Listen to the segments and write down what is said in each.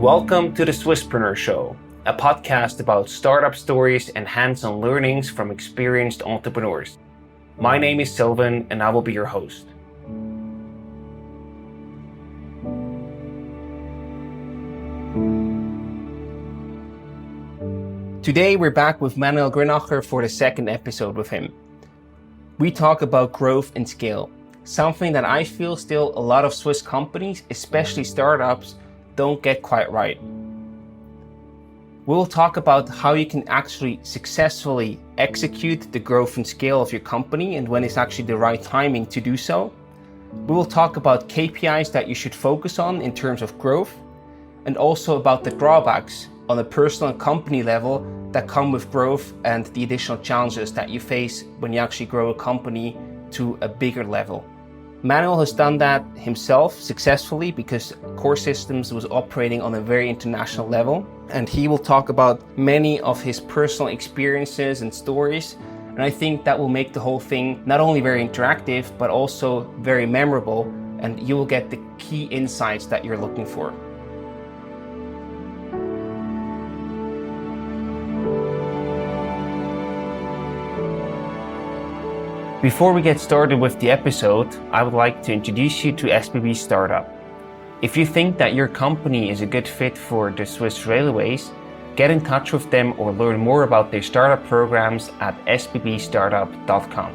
Welcome to the Swisspreneur Show, a podcast about startup stories and hands-on learnings from experienced entrepreneurs. My name is Sylvan and I will be your host. Today we're back with Manuel Grenacher for the second episode with him. We talk about growth and scale, something that I feel still a lot of Swiss companies, especially startups, don't get quite right. We'll talk about how you can actually successfully execute the growth and scale of your company and when it's actually the right timing to do so. We will talk about KPIs that you should focus on in terms of growth, and also about the drawbacks on a personal and company level that come with growth and the additional challenges that you face when you actually grow a company to a bigger level. Manuel has done that himself successfully because Coresystems was operating on a very international level, and he will talk about many of his personal experiences and stories, and I think that will make the whole thing not only very interactive but also very memorable, and you will get the key insights that you're looking for. Before we get started with the episode, I would like to introduce you to SBB Startup. If you think that your company is a good fit for the Swiss Railways, get in touch with them or learn more about their startup programs at sbbstartup.com.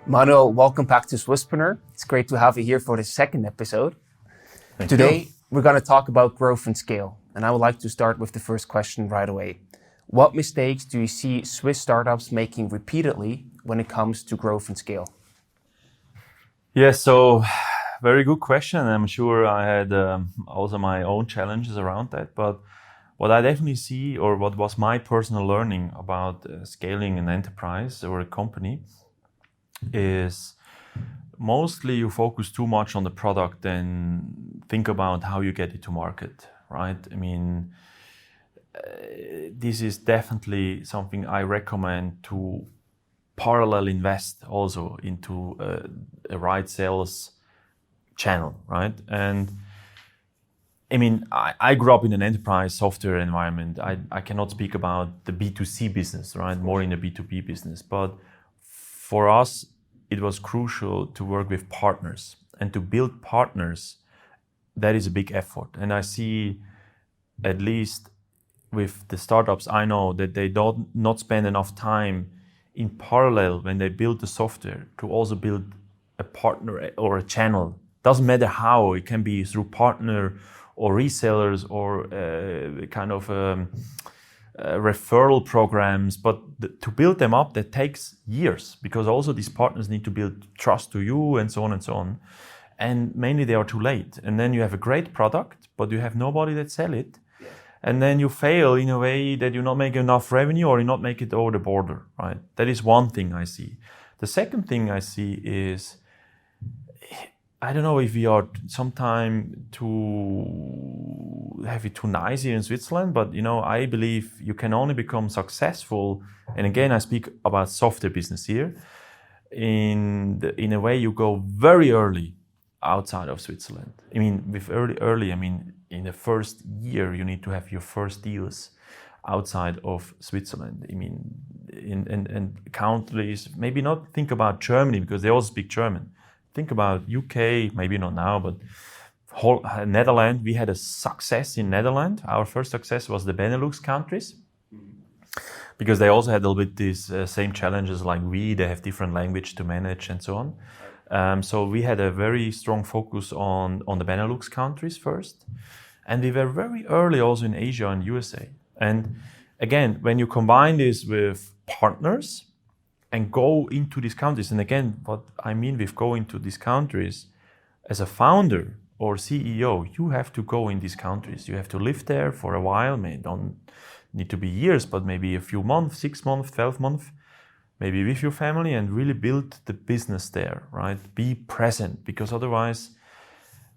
Manuel, welcome back to Swisspreneur. It's great to have you here for the second episode. Today, we're going to talk about growth and scale, and I would like to start with the first question right away. What mistakes do you see Swiss startups making repeatedly when it comes to growth and scale? Yeah, so very good question. I'm sure I had also my own challenges around that. But what I definitely see, or what was my personal learning about scaling an enterprise or a company, is mostly you focus too much on the product and think about how you get it to market, right? I mean, this is definitely something I recommend to parallel invest also into a right sales channel, right? And I mean, I grew up in an enterprise software environment. I cannot speak about the B2C business, right? More in the B2B business. But for us, it was crucial to work with partners and to build partners. That is a big effort. And I see at least with the startups, I know that they don't not spend enough time in parallel when they build the software to also build a partner or a channel. Doesn't matter how, it can be through partner or resellers or referral programs, but to build them up, that takes years because also these partners need to build trust to you and so on and so on. And mainly they are too late. And then you have a great product, but you have nobody that sell it. And then you fail in a way that you not make enough revenue or you not make it over the border, right? That is one thing I see. The second thing I see is, I don't know if we are sometime too have it too nice here in Switzerland, but I believe you can only become successful. And again, I speak about software business here. In a way, you go very early outside of Switzerland. I mean, with early, I mean, in the first year, you need to have your first deals outside of Switzerland. I mean, in countries, maybe not think about Germany because they also speak German. Think about UK, maybe not now, but whole Netherlands. We had a success in Netherlands. Our first success was the Benelux countries because they also had a little bit these same challenges like we. They have different language to manage and so on. So we had a very strong focus on the Benelux countries first. And we were very early also in Asia and USA. And again, when you combine this with partners and go into these countries, and again, what I mean with go into these countries, as a founder or CEO, you have to go in these countries. You have to live there for a while. Maybe don't need to be years, but maybe a few months, 6 months, 12 months, maybe with your family, and really build the business there, right? Be present, because otherwise,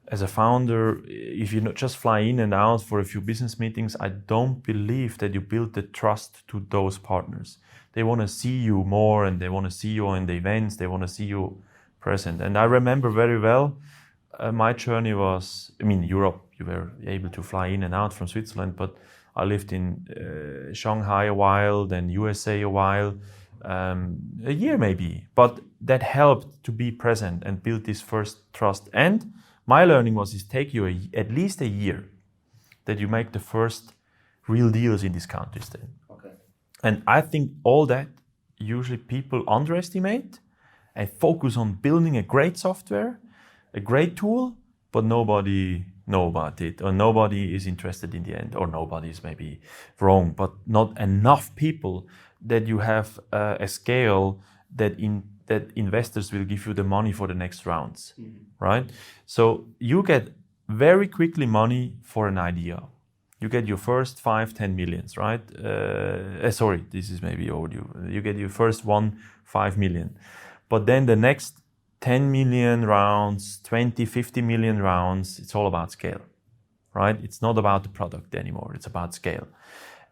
as a founder, if you just fly in and out for a few business meetings, I don't believe that you build the trust to those partners. They want to see you more and they want to see you in the events, they want to see you present. And I remember very well, my journey was, I mean, Europe, you were able to fly in and out from Switzerland, but I lived in Shanghai a while, then USA a while, a year maybe. But that helped to be present and build this first trust. And my learning was, it take you at least a year that you make the first real deals in these countries then. Okay. And I think all that usually people underestimate and focus on building a great software, a great tool, but nobody know about it, or nobody is interested in the end, or nobody is maybe wrong, but not enough people that you have a scale that investors will give you the money for the next rounds, right? So you get very quickly money for an idea. You get your first 5-10 millions, right? Sorry, this is maybe overdue. You get your first 5 million. But then the next 10 million rounds, 20-50 million rounds, it's all about scale, right? It's not about the product anymore, it's about scale.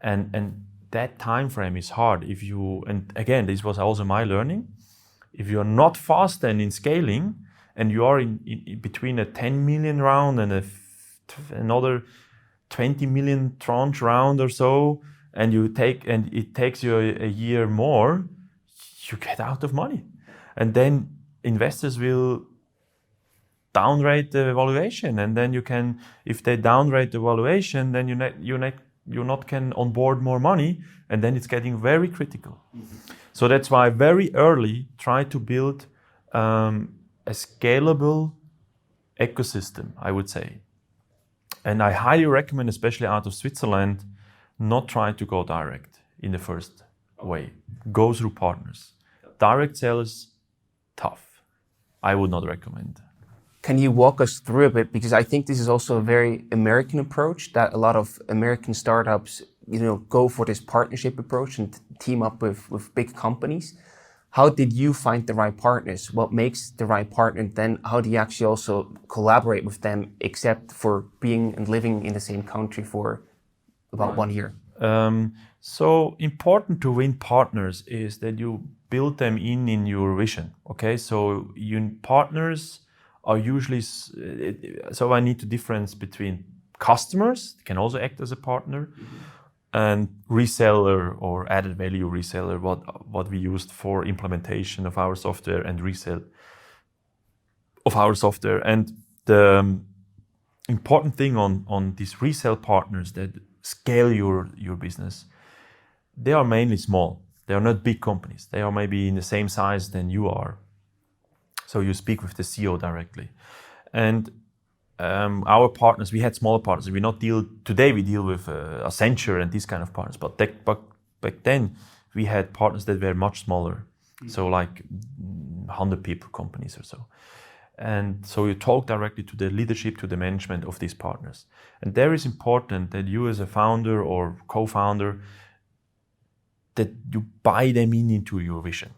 And that time frame is hard. And again, this was also my learning. If you're not fast then in scaling, and you are in between a 10 million round and another 20 million tranche round or so, and it takes you a year more, you get out of money. And then investors will downrate the valuation, and then if they downrate the valuation, then you not can onboard more money, and then it's getting very critical. So that's why very early try to build a scalable ecosystem, I would say. And I highly recommend, especially out of Switzerland, not try to go direct in the first way. Go through partners. Direct sales, tough. I would not recommend. Can you walk us through a bit? Because I think this is also a very American approach, that a lot of American startups, go for this partnership approach and team up with big companies. How did you find the right partners? What makes the right partner? Then how do you actually also collaborate with them, except for being and living in the same country for about 1 year? So important to win partners is that you build them in your vision. Okay, so partners are usually, so I need to difference between customers, can also act as a partner, and reseller or added value reseller, what we used for implementation of our software and resale of our software. And the important thing on these resale partners that scale your business, they are mainly small. They are not big companies. They are maybe in the same size than you are. So you speak with the CEO directly. And our partners, we had smaller partners. Today we deal with Accenture and these kind of partners. But back then we had partners that were much smaller. So like 100 people companies or so. And so you talk directly to the leadership, to the management of these partners. And there is important that you as a founder or co-founder, that you buy them into your vision.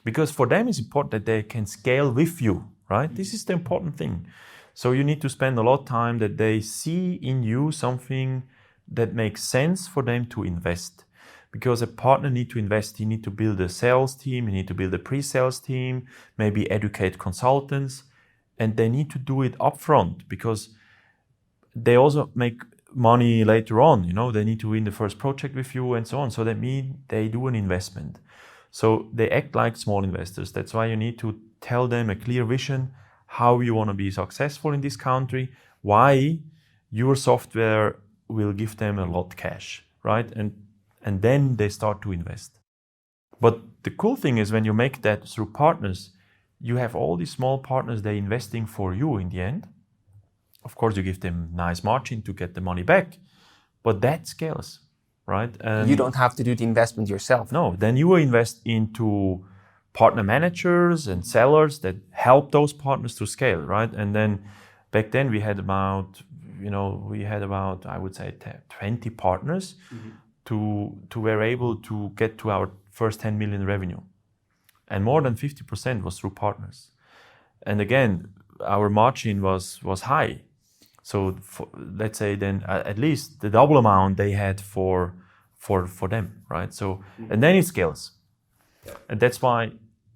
Because for them it's important that they can scale with you, right? This is the important thing. So you need to spend a lot of time that they see in you something that makes sense for them to invest. Because a partner needs to invest. You need to build a sales team, you need to build a pre-sales team, maybe educate consultants, and they need to do it upfront because they also make money later on. They need to win the first project with you and so on. So that means they do an investment. So they act like small investors. That's why you need to tell them a clear vision, how you want to be successful in this country, why your software will give them a lot of cash, right? And then they start to invest. But the cool thing is when you make that through partners, you have all these small partners, they're investing for you in the end. Of course, you give them nice margin to get the money back, but that scales, right? And you don't have to do the investment yourself. No, then you will invest into partner managers and sellers that help those partners to scale, right? And then back then we had about, I would say 20 partners to were able to get to our first 10 million revenue. And more than 50% was through partners. And again, our margin was high. So let's say then at least the double amount they had for them, right? So, and then it scales. And that's why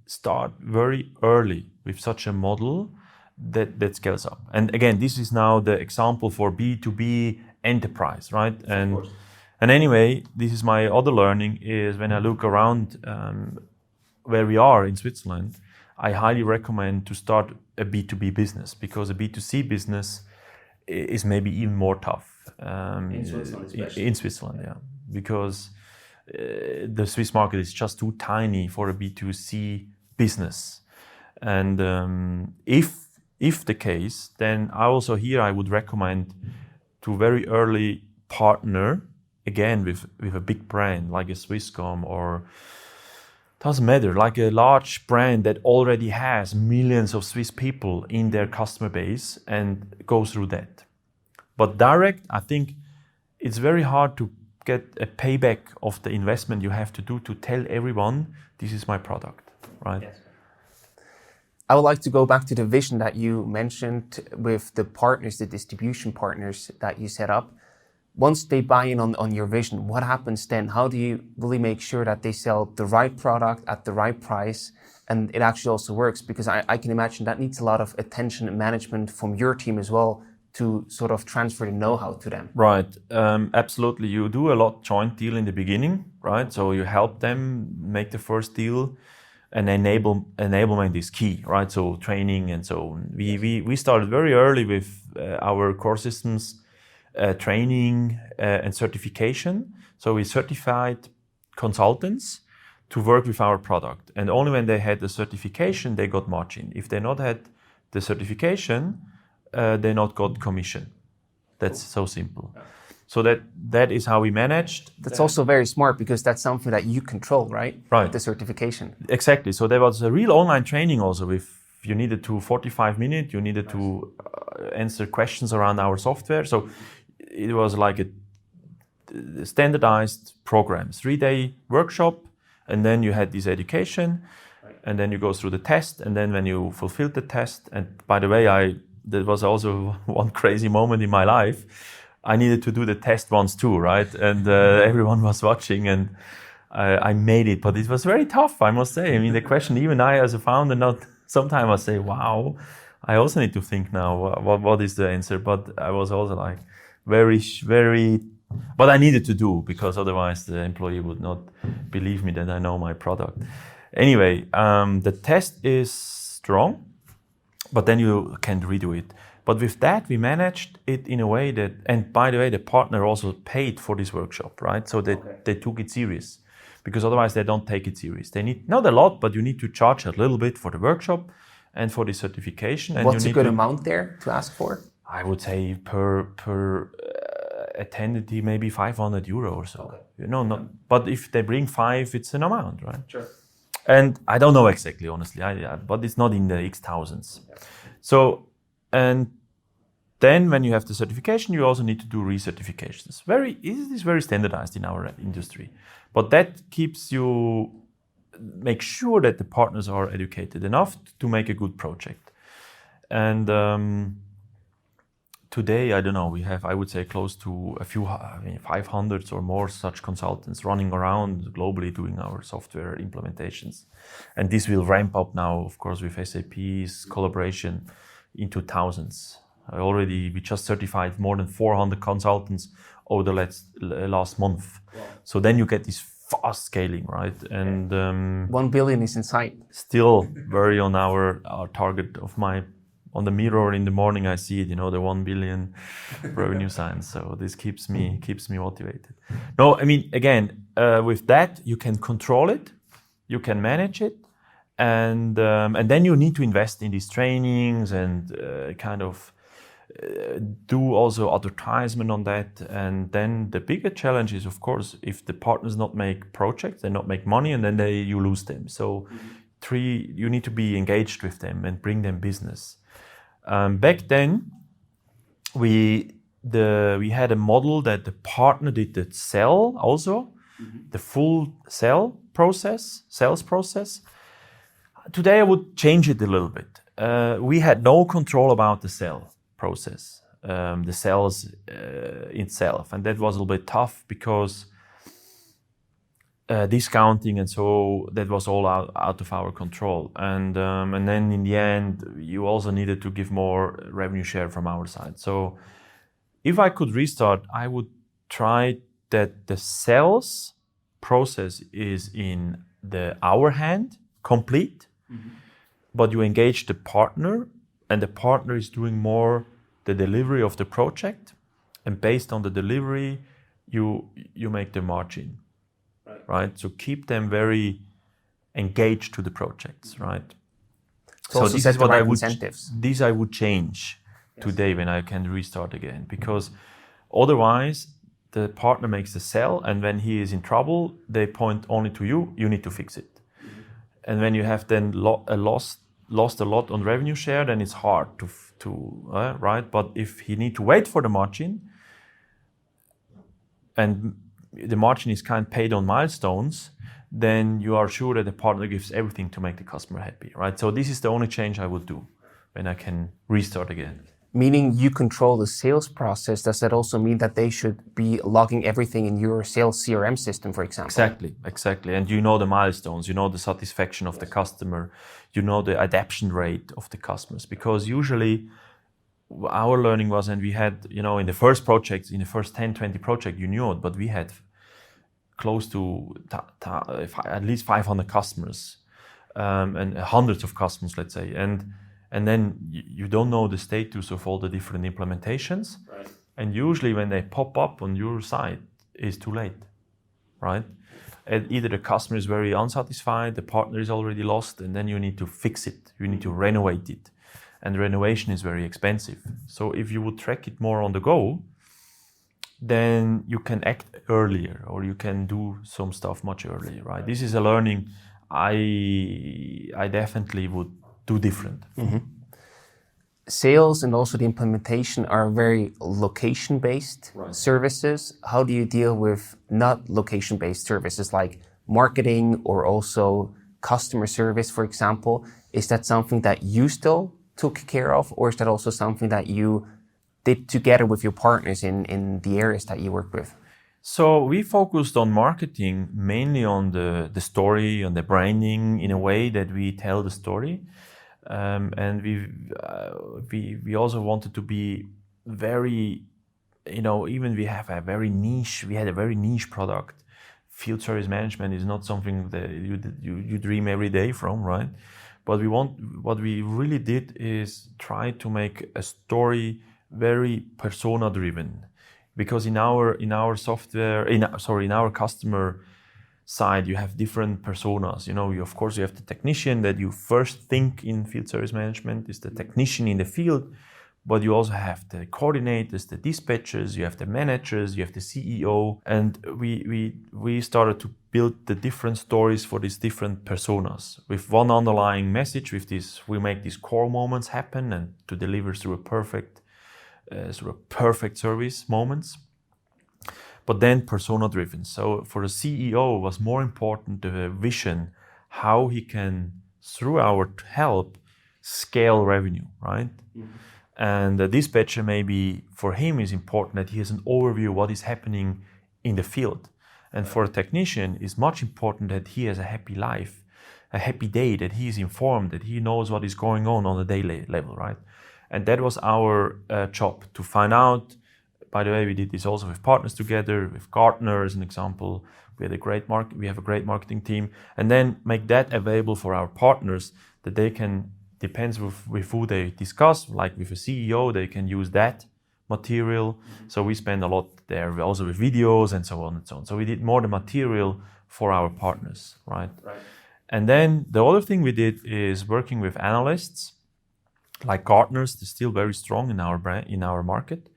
start very early with such a model that scales up. And again, this is now the example for B2B enterprise, right? And anyway, this is my other learning is when I look around where we are in Switzerland, I highly recommend to start a B2B business, because a B2C business is maybe even more tough. In Switzerland especially. In Switzerland, yeah. Because the Swiss market is just too tiny for a B2C business. And if the case, then I would recommend to very early partner, again, with a big brand like a Swisscom, or doesn't matter, like a large brand that already has millions of Swiss people in their customer base, and go through that. But direct, I think it's very hard to get a payback of the investment you have to do to tell everyone, this is my product, right? Yes. I would like to go back to the vision that you mentioned with the partners, the distribution partners that you set up. Once they buy in on your vision, what happens then? How do you really make sure that they sell the right product at the right price and it actually also works? Because I can imagine that needs a lot of attention and management from your team as well to sort of transfer the know-how to them. Right, absolutely. You do a lot joint deal in the beginning, right? So you help them make the first deal, and enablement is key, right? So training and so on. We started very early with our Coresystems training and certification. So we certified consultants to work with our product, and only when they had the certification they got margin. If they not had the certification, they not got commission. That's so simple. Yeah. So that is how we managed. That's also very smart, because that's something that you control, right? Right. With the certification. Exactly. So there was a real online training also with, you needed to 45 minutes, you needed to answer questions around our software. So it was like a standardized program, 3-day workshop, and then you had this education, and then you go through the test, and then when you fulfilled the test, and by the way, that was also one crazy moment in my life. I needed to do the test once too, right? And everyone was watching, and I made it, but it was very tough, I must say. I mean, the question, even I as a founder, sometimes I say, wow, I also need to think now, what is the answer? But I was also like very, but I needed to do, because otherwise the employee would not believe me that I know my product. Anyway, the test is strong, but then you can redo it. But with that, we managed it in a way that, and by the way, the partner also paid for this workshop, right? So they took it serious, because otherwise they don't take it serious. They need, not a lot, but you need to charge a little bit for the workshop and for the certification. And what's a good amount there to ask for? I would say per attendee, maybe 500 euro or so. Okay. You know, not, but if they bring 5, it's an amount, right? Sure. And I don't know exactly, honestly, but it's not in the X thousands. Yeah. So, and then when you have the certification, you also need to do recertifications. It is very standardized in our industry. But that keeps you, make sure that the partners are educated enough to make a good project. And today, I don't know, we have, I would say, close to 500 or more such consultants running around globally doing our software implementations. And this will ramp up now, of course, with SAP's collaboration into thousands. We just certified more than 400 consultants over the last month. Wow. So then you get this fast scaling, right? And 1 billion is in sight. Still very on our target of on the mirror in the morning, I see it, the 1 billion revenue sign. So this keeps me motivated. No, I mean, again, with that, you can control it, you can manage it, and then you need to invest in these trainings and do also advertisement on that. And then the bigger challenge is, of course, if the partners not make projects, they not make money, and then you lose them. So you need to be engaged with them and bring them business. Back then, we had a model that the partner did the sell also, the full sales process. Today I would change it a little bit. We had no control about the sell process, the sales itself, and that was a little bit tough, because discounting, and so that was all out of our control. And then in the end, you also needed to give more revenue share from our side. So if I could restart, I would try that the sales process is in our hand, complete, but you engage the partner, and the partner is doing more the delivery of the project, and based on the delivery, you make the margin. Right? So keep them very engaged to the projects, right? So this is what I would incentives. This I would change today when I can restart again, because otherwise the partner makes the sell, and when he is in trouble, they point only to you. You need to fix it. And when you have then lost a lot on revenue share, then it's hard to right. But if he need to wait for the margin, and the margin is kind of paid on milestones, then you are sure that the partner gives everything to make the customer happy, right? So this is the only change I would do when I can restart again. Meaning you control the sales process. Does that also mean that they should be logging everything in your sales CRM system, for example? Exactly. And you know the milestones, you know the satisfaction of the customer, you know the adoption rate of the customers. Because usually our learning was, and we had, in the first projects, in the first 10, 20 projects, you knew it, but we had close to at least 500 customers and hundreds of customers, let's say. And then you don't know the status of all the different implementations. Right. And usually when they pop up on your side, it's too late, right? And either the customer is very unsatisfied, the partner is already lost, and then you need to fix it. You need to renovate it. And renovation is very expensive. So if you would track it more on the go, then you can act earlier, or you can do some stuff much earlier, right? This is a learning I definitely would do different. Mm-hmm. Sales and also the implementation are very location-based services. How do you deal with not location-based services like marketing or also customer service, for example? Is that something that you still took care of, or is that also something that you did together with your partners in the areas that you work with? So we focused on marketing mainly on the story, on the branding, in a way that we tell the story. And we also wanted to be very, even we had a very niche product. Field service management is not something that you dream every day from, right? But what we really did is try to make a story very persona driven, because in our software, in our customer side, you have different personas. Of course you have the technician that you first think in field service management is the technician in the field, but you also have the coordinators, the dispatchers, you have the managers, you have the CEO, and we started to build the different stories for these different personas with one underlying message. With this, we make these core moments happen and to deliver through a perfect service moments. But then persona driven. So for the CEO, it was more important the vision, how he can, through our help, scale revenue, right? Mm-hmm. And the dispatcher, maybe for him is important that he has an overview of what is happening in the field. And for a technician, it's much important that he has a happy life, a happy day, that he is informed, that he knows what is going on a daily level, right? And that was our job, to find out. By the way, we did this also with partners together, with Gartner as an example. We have a great marketing team, and then make that available for our partners, that they can, depends with who they discuss, like with a CEO, they can use that material. Mm-hmm. So we spend a lot there, also with videos and so on and so on. So we did more the material for our partners, right? And then the other thing we did is working with analysts, like Gartner's, they're still very strong in our market.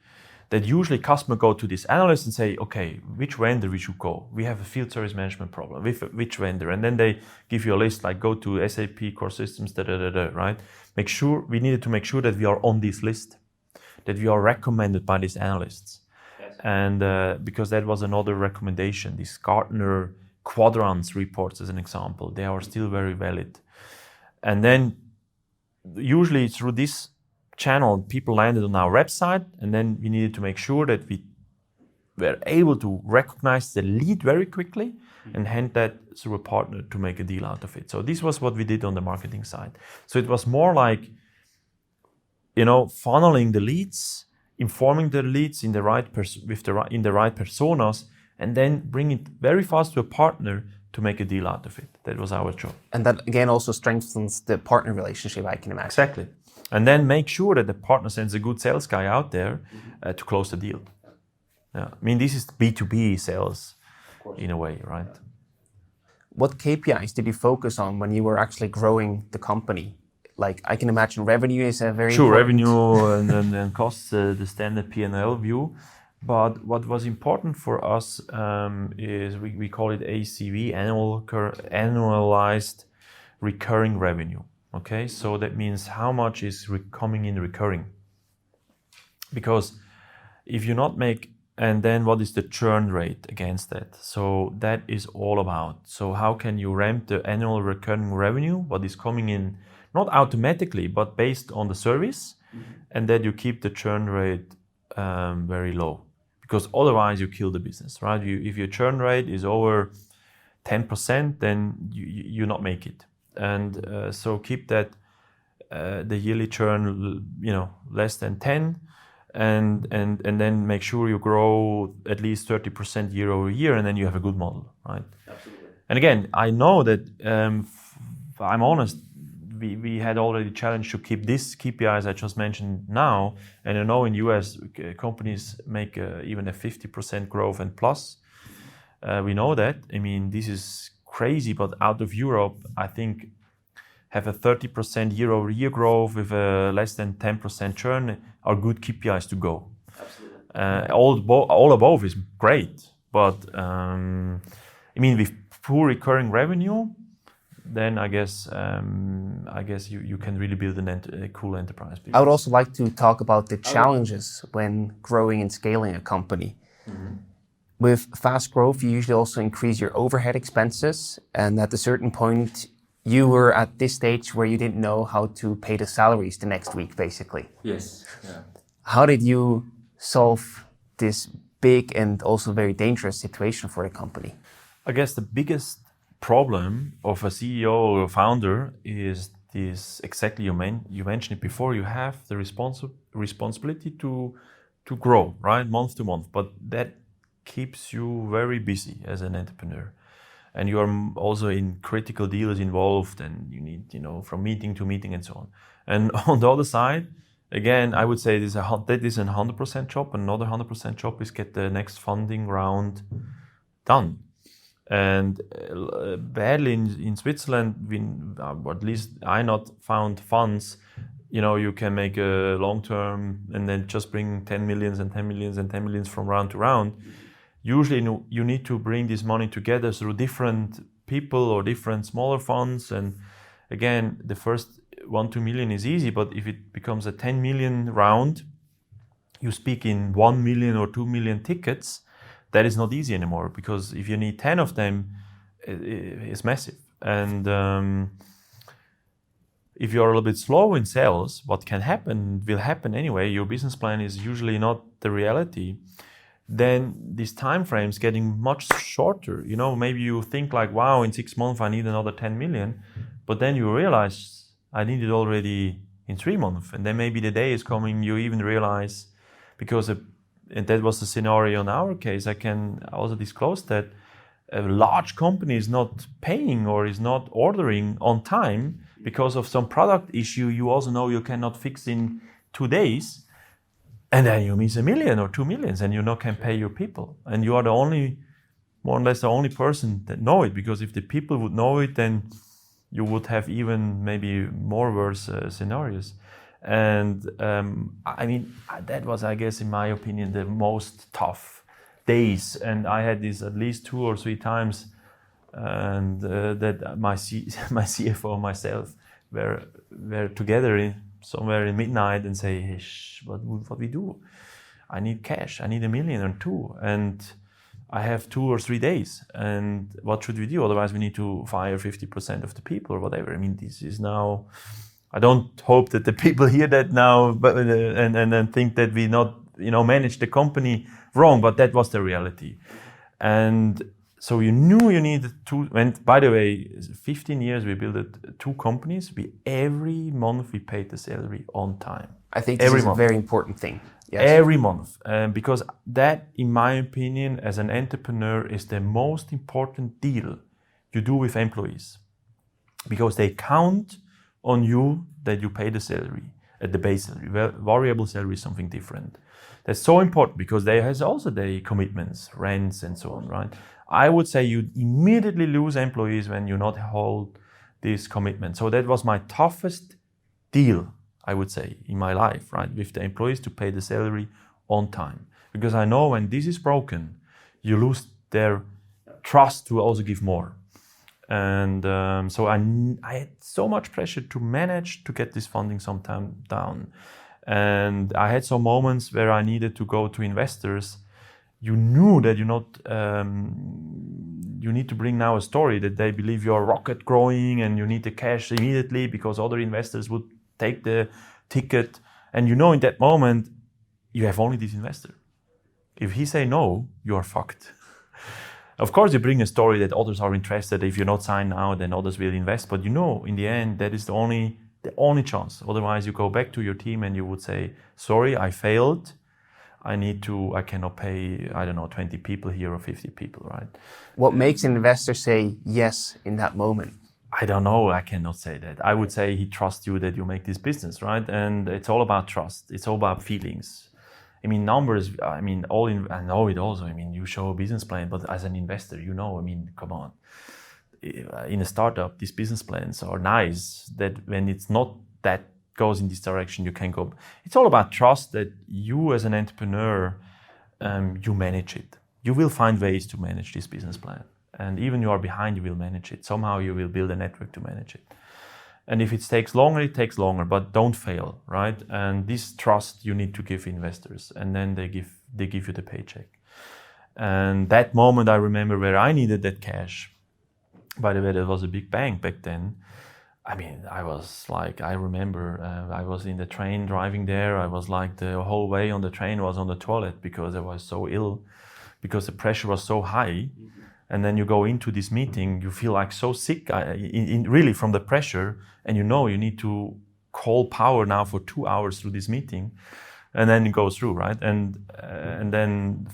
That usually customers go to this analyst and say, okay, which vendor we should go? We have a field service management problem. With which vendor? And then they give you a list, like go to SAP, Coresystems, right? We needed to make sure that we are on this list, that we are recommended by these analysts. Yes. And because that was another recommendation, these Gartner quadrants reports as an example, they are still very valid. And then usually through this channel, people landed on our website, and then we needed to make sure that were able to recognize the lead very quickly and hand that through a partner to make a deal out of it. So this was what we did on the marketing side. So it was more like, funneling the leads, informing the leads in the right in the right personas, and then bring it very fast to a partner to make a deal out of it. That was our job. And that again also strengthens the partner relationship, I can imagine. Exactly. And then make sure that the partner sends a good sales guy out there to close the deal. Yeah. I mean, this is B2B sales in a way, right? What KPIs did you focus on when you were actually growing the company? Like, I can imagine revenue is a very Sure, important... revenue and costs, the standard P&L view. But what was important for us is we call it ACV, annualized recurring revenue. Okay, so that means how much is coming in recurring. Because if you not make, and then what is the churn rate against that? So that is all about. So how can you ramp the annual recurring revenue, what is coming in, not automatically, but based on the service, and that you keep the churn rate very low. Because otherwise you kill the business, right? If your churn rate is over 10%, then you not make it. And so keep that the yearly churn, less than 10, and then make sure you grow at least 30% year over year, and then you have a good model, right? Absolutely. And again, I know that I'm honest. We had already challenged to keep these KPIs I just mentioned now, and I know in US companies make even a 50% growth and plus. We know that. I mean, this is crazy, but out of Europe, I think have a 30% year-over-year growth with a less than 10% churn are good KPIs to go. Absolutely. All above is great, but with poor recurring revenue, then I guess you can really build a cool enterprise business. I would also like to talk about the challenges when growing and scaling a company. Mm-hmm. With fast growth, you usually also increase your overhead expenses, and at a certain point, you were at this stage where you didn't know how to pay the salaries the next week, basically. Yes. Yeah. How did you solve this big and also very dangerous situation for the company? I guess the biggest problem of a CEO or a founder is this, exactly you mentioned it before, you have the responsibility to grow, right, month to month, but that keeps you very busy as an entrepreneur. And you are also in critical deals involved, and you need, from meeting to meeting and so on. And on the other side, again, I would say that is a 100% job. Another 100% job is get the next funding round done. And badly in Switzerland, or at least I not found funds. You can make a long term and then just bring 10 millions and 10 millions and 10 millions from round to round. Usually you need to bring this money together through different people or different smaller funds. And again, the first 1-2 million is easy, but if it becomes a 10 million round, you speak in 1 million or 2 million tickets. That is not easy anymore, because if you need 10 of them, it's massive. And if you're a little bit slow in sales, what can happen will happen anyway. Your business plan is usually not the reality. Then these time frames getting much shorter. Maybe you think like, wow, in 6 months I need another 10 million, but then you realize I need it already in 3 months. And then maybe the day is coming, you even realize, because and that was the scenario in our case, I can also disclose that a large company is not paying or is not ordering on time because of some product issue you also know you cannot fix in 2 days. And then you miss 1 million or 2 million and you can pay your people. And you are more or less the only person that know it, because if the people would know it, then you would have even maybe more worse scenarios. And that was, I guess, in my opinion, the most tough days. And I had this at least 2 or 3 times, and that my CFO and myself were together somewhere in midnight and say, hey, what we do? I need cash. I need 1 million or 2, and I have 2 or 3 days. And what should we do? Otherwise, we need to fire 50% of the people or whatever. This is now. I don't hope that the people hear that now, but and then think that we not manage the company wrong, but that was the reality. And so you knew you needed to, and by the way, 15 years we built 2 companies. Every month we paid the salary on time. I think this is a very important thing. Yes. Every month. Because that, in my opinion, as an entrepreneur, is the most important deal you do with employees. Because they count on you that you pay the salary at the base salary. Variable salary is something different. That's so important because they has also their commitments, rents and so on, right? I would say you immediately lose employees when you not hold this commitment. So that was my toughest deal, I would say, in my life, right? With the employees to pay the salary on time. Because I know when this is broken, you lose their trust to also give more. And so I had so much pressure to manage to get this funding sometime down. And I had some moments where I needed to go to investors. You knew that you need to bring now a story that they believe you're rocket growing and you need the cash immediately because other investors would take the ticket. And you know in that moment, you have only this investor. If he say no, you are fucked. Of course, you bring a story that others are interested. If you're not signed now, then others will invest. But you know, in the end, that is the only chance. Otherwise, you go back to your team and you would say, sorry, I failed. I cannot pay, 20 people here or 50 people, right? What makes an investor say yes in that moment? I don't know. I cannot say that. I would say he trusts you that you make this business, right? And it's all about trust. It's all about feelings. I mean, numbers, I know it also. I mean, you show a business plan, but as an investor, come on. In a startup, these business plans are nice, that when it's not that goes in this direction, you can go. It's all about trust that you as an entrepreneur, you manage it. You will find ways to manage this business plan. And even you are behind, you will manage it. Somehow you will build a network to manage it. And if it takes longer, it takes longer, but don't fail, right? And this trust you need to give investors, and then they give you the paycheck. And that moment I remember where I needed that cash. By the way, there was a big bank back then. I remember I was in the train driving there. I was like the whole way on the train was on the toilet because I was so ill, because the pressure was so high. And then you go into this meeting, you feel like so sick, really from the pressure, and you know you need to call power now for 2 hours through this meeting, and then it goes through, right? And then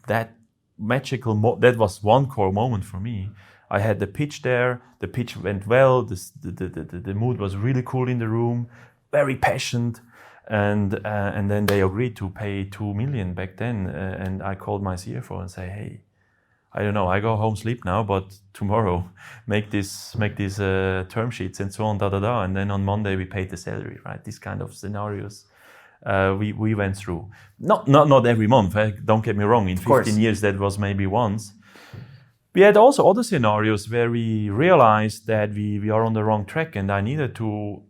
that that was one core moment for me. I had the pitch there. The pitch went well. The mood was really cool in the room, very passionate, and then they agreed to pay 2 million back then. And I called my CFO and say, hey, I don't know. I go home, sleep now, but tomorrow make these term sheets and so on, And then on Monday we paid the salary, right? These kind of scenarios we went through. Not every month. Don't get me wrong. In 15 years that was maybe once. We had also other scenarios where we realized that we are on the wrong track, and I needed to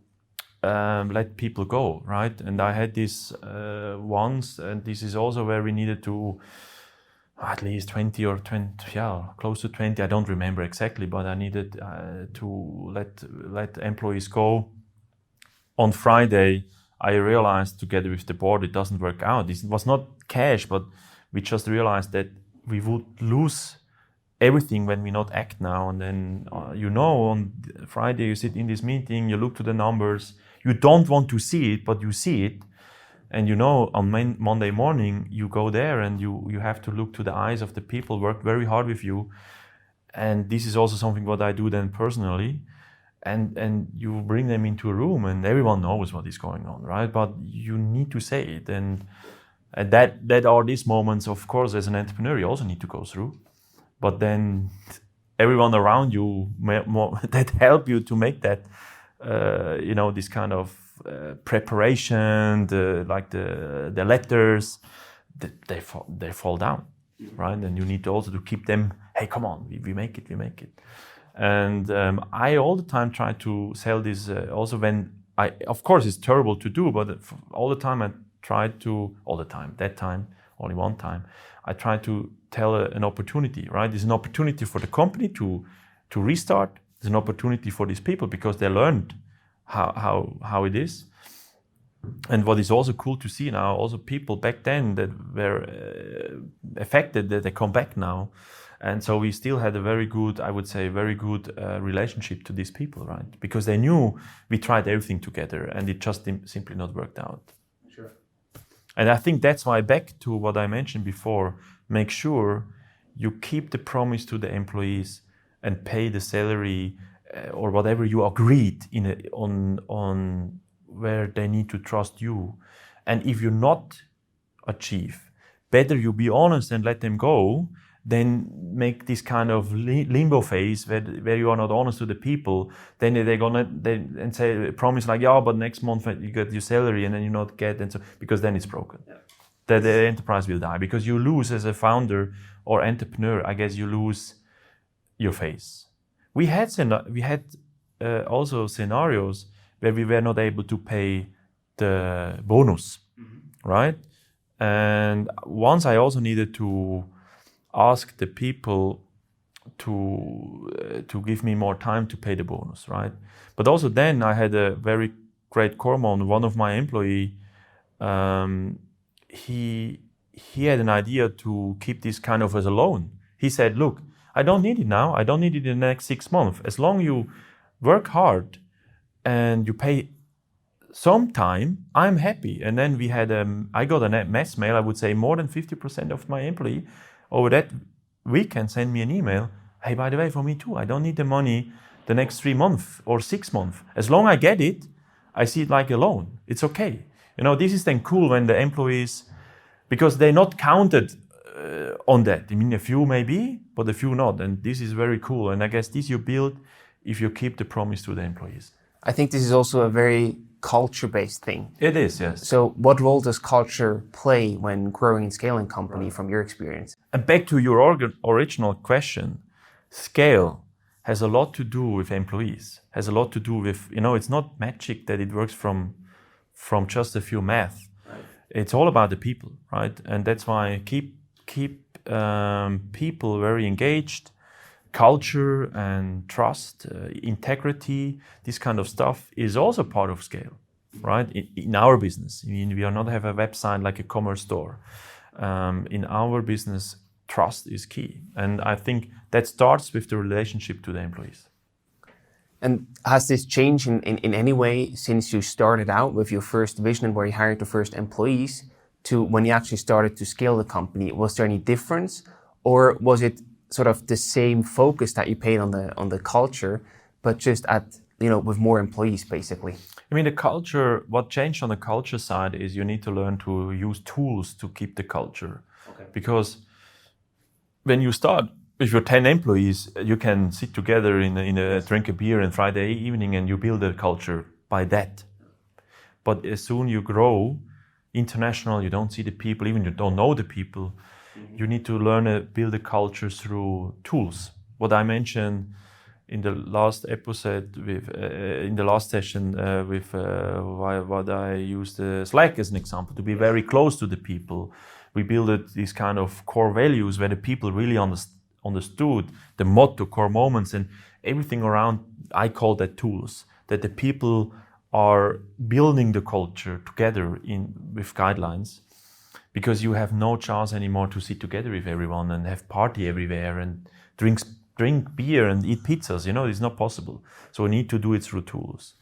let people go, right? And I had this once, and this is also where we needed to. At least 20 or 20, close to 20. I don't remember exactly, but I needed to let employees go. On Friday, I realized together with the board it doesn't work out. It was not cash, but we just realized that we would lose everything when we not act now. And then, on Friday you sit in this meeting, you look to the numbers. You don't want to see it, but you see it. And on Monday morning, you go there and you have to look to the eyes of the people, work very hard with you. And this is also something what I do then personally. And you bring them into a room and everyone knows what is going on, right? But you need to say it. And that are these moments, of course, as an entrepreneur, you also need to go through. But then everyone around you that help you to make that, this kind of preparation, the letters, they fall down, right? And you need to also to keep them. Hey, come on, we make it. And I all the time try to sell this. Also, when of course, it's terrible to do, but all the time I tried to. That time, only one time, I tried to tell an opportunity. Right, there's an opportunity for the company to restart. There's an opportunity for these people because they learned how it is. And what is also cool to see now, also people back then that were affected, that they come back now. And so we still had a very good, I would say, very good relationship to these people, right? Because they knew we tried everything together and it just simply not worked out. Sure. And I think that's why, back to what I mentioned before, make sure you keep the promise to the employees and pay the salary or whatever you agreed on where they need to trust you. And if you not achieve, better you be honest and let them go than make this kind of limbo phase where you are not honest to the people. Then they're gonna and say promise like, yeah, but next month you get your salary, and then you not get, and so because then it's broken. Yeah. The enterprise will die because you lose as a founder or entrepreneur. I guess you lose your face. We had also scenarios where we were not able to pay the bonus, right? And once I also needed to ask the people to give me more time to pay the bonus, right? But also then I had a very great corpsman, one of my employee. He had an idea to keep this kind of as a loan. He said, "Look, I don't need it now. I don't need it in the next 6 months. As long you work hard and you pay some time, I'm happy." And then we had I got a mass mail. I would say more than 50% of my employee over that weekend send me an email. "Hey, by the way, for me too, I don't need the money the next 3 months or 6 months. As long as I get it, I see it like a loan. It's okay." You know, this is then cool when the employees, because they're not counted on that. I mean, a few maybe, but a few not. And this is very cool. And I guess this you build if you keep the promise to the employees. I think this is also a very culture-based thing. It is, yes. So what role does culture play when growing and scaling a company from your experience? And back to your original question, scale has a lot to do with employees, has a lot to do with, you know, it's not magic that it works from just a few math. Right. It's all about the people, right? And that's why keep people very engaged. Culture and trust, integrity, this kind of stuff is also part of scale, right? In our business, I mean, we are not have a website like a commerce store. In our business, trust is key, and I think that starts with the relationship to the employees. And has this changed in any way since you started out with your first vision where you hired the first employees to when you actually started to scale the company? Was there any difference, or was it sort of the same focus that you paid on the culture, but just with more employees, basically? I mean, the culture, what changed on the culture side is you need to learn to use tools to keep the culture. Okay. Because when you start with your 10 employees, you can sit together drink a beer on Friday evening and you build a culture by that. But as soon you grow international, you don't see the people, even you don't know the people. You need to learn to build a culture through tools. What I mentioned in the last episode, in the last session, what I used Slack as an example, to be very close to the people. We built these kind of core values where the people really understood the motto, core moments, and everything around. I call that tools. That the people are building the culture together with guidelines. Because you have no chance anymore to sit together with everyone and have party everywhere and drink beer and eat pizzas. You know, it's not possible. So we need to do it through tools.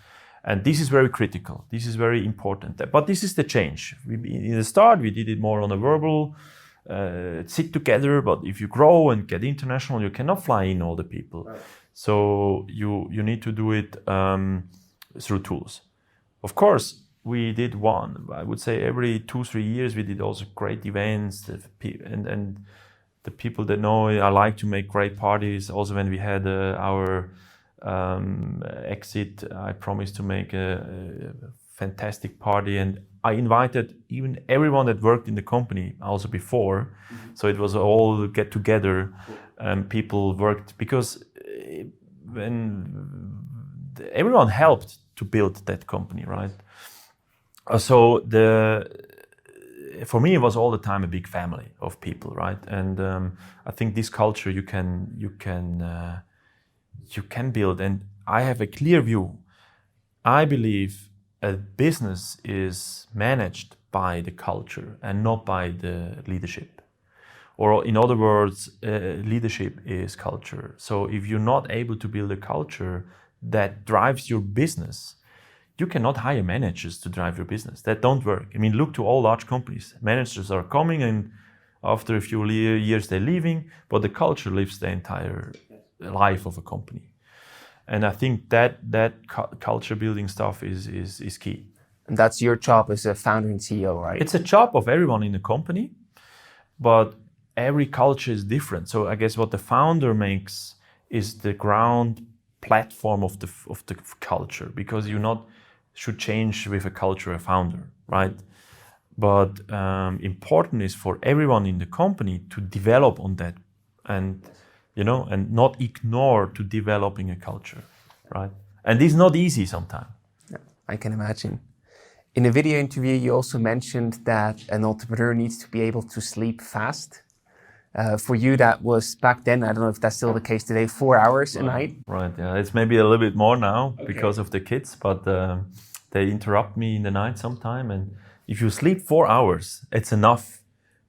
And this is very critical. This is very important. But this is the change. In the start, we did it more on a verbal, sit together. But if you grow and get international, you cannot fly in all the people. Right. So you need to do it through tools. Of course, we did one. I would say every 2-3 years we did also great events, and the people that know I like to make great parties. Also, when we had our exit, I promised to make a fantastic party, and I invited even everyone that worked in the company also before. Mm-hmm. So it was all get together, and people worked because everyone helped to build that company, right? So for me, it was all the time a big family of people, right? And I think this culture you can build. And I have a clear view. I believe a business is managed by the culture and not by the leadership. Or in other words, leadership is culture. So if you're not able to build a culture that drives your business, you cannot hire managers to drive your business. That don't work. I mean, look to all large companies. Managers are coming and after a few years they're leaving, but the culture lives the entire life of a company. And I think that culture building stuff is key. And that's your job as a founder and CEO, right? It's a job of everyone in the company, but every culture is different. So I guess what the founder makes is the ground platform of the culture, because you not should change with a culture a founder, right? But important is for everyone in the company to develop on that, and and not ignore to developing a culture, right? And it's not easy sometimes. Yeah, I can imagine. In a video interview, you also mentioned that an entrepreneur needs to be able to sleep fast. For you, that was back then, I don't know if that's still the case today, 4 hours a night? Right, yeah. It's maybe a little bit more now because of the kids, but they interrupt me in the night sometime. And if you sleep 4 hours, it's enough.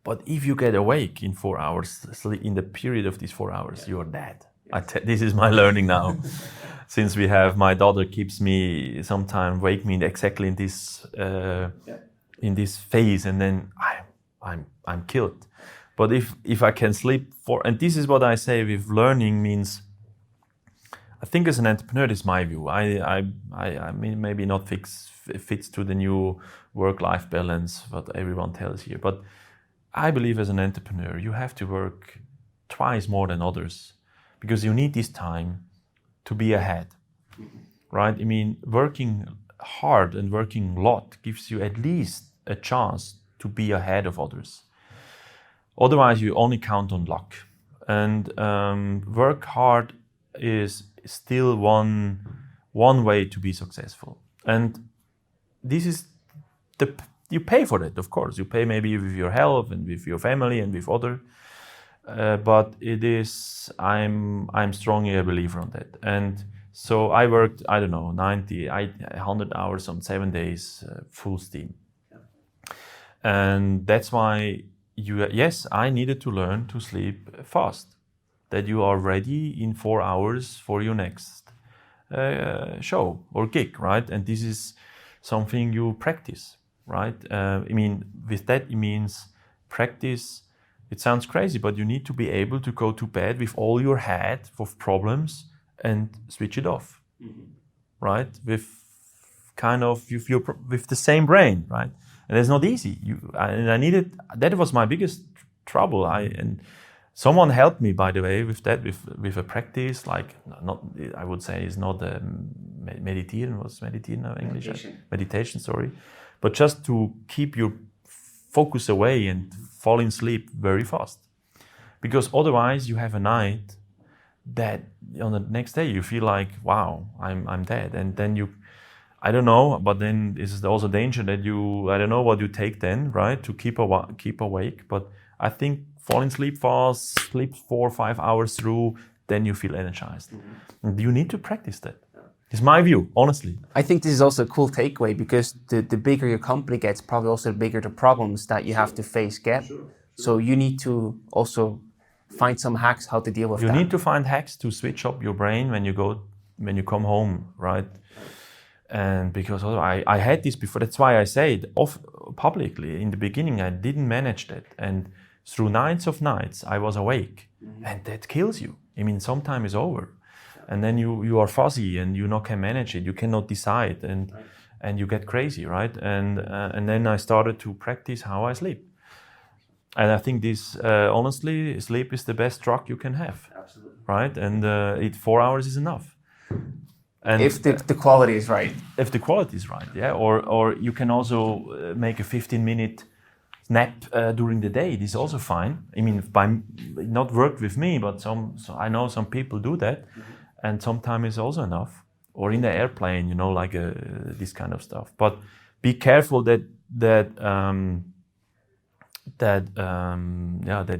But if you get awake in 4 hours, in the period of these 4 hours, you're dead. This is my learning now. Since my daughter keeps me sometime, wake me exactly in this phase, and then I'm killed. But if I can sleep and this is what I say with learning means, I think as an entrepreneur, this is my view. I mean, maybe not fits to the new work-life balance, what everyone tells here. But I believe as an entrepreneur, you have to work twice more than others, because you need this time to be ahead, right? I mean, working hard and working a lot gives you at least a chance to be ahead of others. Otherwise, you only count on luck. And work hard is still one way to be successful. And this is you pay for it, of course. You pay maybe with your health and with your family and with other. But it is, I'm strongly a believer on that. And so I worked, 100 hours on 7 days, full steam. And that's why I needed to learn to sleep fast, that you are ready in 4 hours for your next show or gig, right? And this is something you practice, right? I mean, with that, it means practice. It sounds crazy, but you need to be able to go to bed with all your head of problems and switch it off, right? With with the same brain, right? And it's not easy. I needed. That was my biggest trouble. And someone helped me, by the way, with that, with a practice like I would say it's not a meditation. What's meditation in English? Meditation. Sorry, but just to keep your focus away and fall in sleep very fast, because otherwise you have a night that on the next day you feel like, wow, I'm dead, and then I don't know, but then this is also danger that I don't know what you take then, right, to keep awake. But I think fall in sleep fast, sleep 4 or 5 hours through, then you feel energized. And you need to practice that. It's my view, honestly. I think this is also a cool takeaway, because the bigger your company gets, probably also the bigger the problems that you have to face get. Sure. So you need to also find some hacks how to deal with that. You need to find hacks to switch up your brain when you come home, right? And because I had this before, that's why I say it publicly. In the beginning, I didn't manage that. And through nights of nights, I was awake. And that kills you. I mean, sometime is over. And then you are fuzzy and you can manage it. You cannot decide, and you get crazy, right? And then I started to practice how I sleep. And I think this, honestly, sleep is the best drug you can have. Absolutely. Right? And 4 hours is enough. And if the quality is right. If the quality is right, yeah. Or you can also make a 15-minute nap during the day. This is also fine. I mean, not worked with me, but I know some people do that. And sometimes it's also enough. Or in the airplane, like this kind of stuff. But be careful that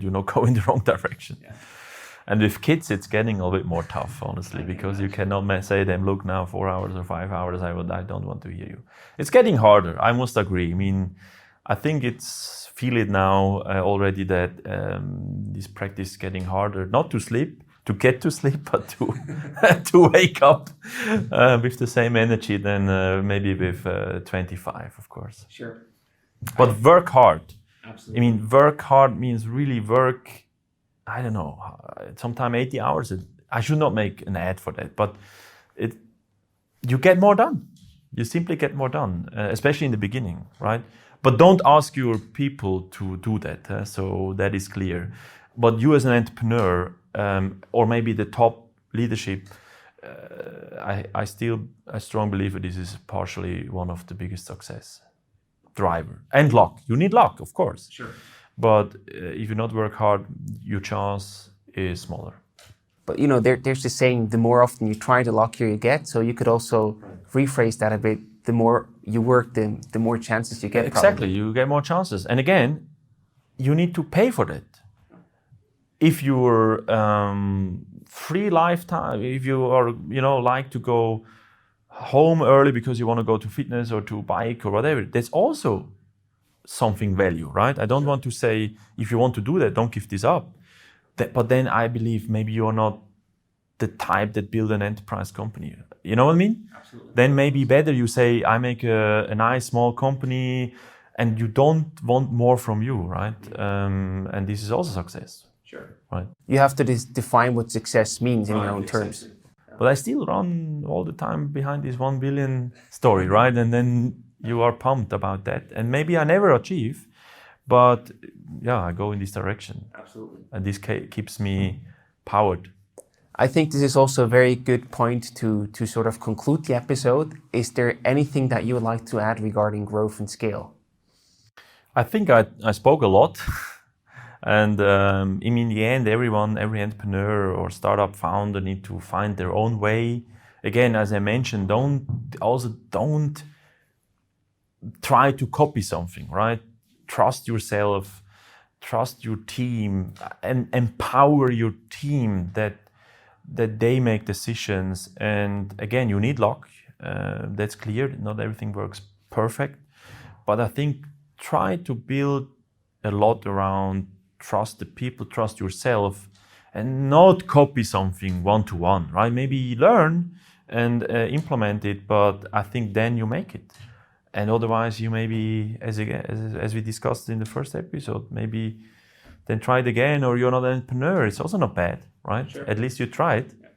you not go in the wrong direction. Yeah. And with kids, it's getting a little bit more tough, honestly, because you cannot say them, look now 4 hours or 5 hours, I don't want to hear you. It's getting harder, I must agree. I mean, I think feel it now already that this practice is getting harder, not to sleep, to get to sleep, but to to wake up with the same energy than maybe with 25, of course. Sure. But work hard. Absolutely. I mean, work hard means really work, I don't know, sometimes 80 hours. I should not make an ad for that, but you get more done. You simply get more done, especially in the beginning, right? But don't ask your people to do that, so that is clear. But you as an entrepreneur, or maybe the top leadership, I strongly believe that this is partially one of the biggest success driver. And luck. You need luck, of course. Sure. But if you not work hard, your chance is smaller. But there's this saying, the more often you try, the luckier you get. So you could also rephrase that a bit. The more you work, the more chances you get. Exactly, probably. you get more chances. And again, you need to pay for that. If you're free lifetime, if you are, like to go home early because you want to go to fitness or to bike or whatever, that's also something value, right? I don't want to say, if you want to do that, don't give this up. But then I believe maybe you're not the type that build an enterprise company. You know what I mean? Absolutely. Then maybe better you say, I make a nice small company and you don't want more from you, right? And this is also success. Sure. Right. You have to define what success means in your own terms. Exactly. But I still run all the time behind this 1 billion story, right? And then you are pumped about that. And maybe I never achieve, but yeah, I go in this direction. Absolutely. And this keeps me powered. I think this is also a very good point to sort of conclude the episode. Is there anything that you would like to add regarding growth and scale? I think I spoke a lot. And in the end, every entrepreneur or startup founder need to find their own way. Again, as I mentioned, don't try to copy something, right? Trust yourself, trust your team, and empower your team that they make decisions. And again, you need luck. That's clear. Not everything works perfect. But I think try to build a lot around trust the people, trust yourself, and not copy something one-to-one, right? Maybe learn and implement it, but I think then you make it. And otherwise you maybe, as we discussed in the first episode, maybe then try it again, or you're not an entrepreneur. It's also not bad, right? Sure. At least you tried. Yeah.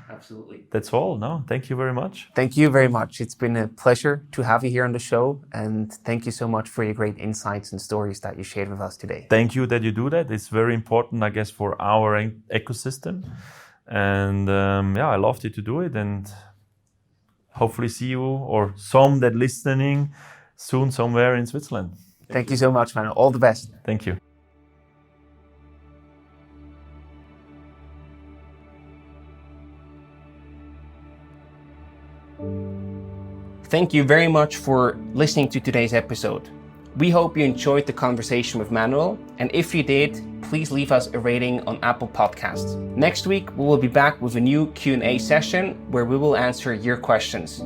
Absolutely. That's all. No, thank you very much. Thank you very much. It's been a pleasure to have you here on the show. And thank you so much for your great insights and stories that you shared with us today. Thank you that you do that. It's very important, I guess, for our ecosystem. And I loved it to do it. And hopefully see you or some that listening soon somewhere in Switzerland. Thank you so much, Manuel. All the best. Thank you. Thank you very much for listening to today's episode. We hope you enjoyed the conversation with Manuel, and if you did, please leave us a rating on Apple Podcasts. Next week, we will be back with a new Q&A session where we will answer your questions.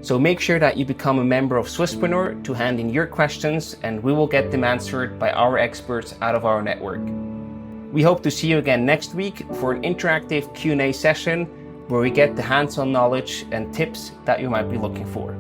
So make sure that you become a member of Swisspreneur to hand in your questions, and we will get them answered by our experts out of our network. We hope to see you again next week for an interactive Q&A session where we get the hands-on knowledge and tips that you might be looking for.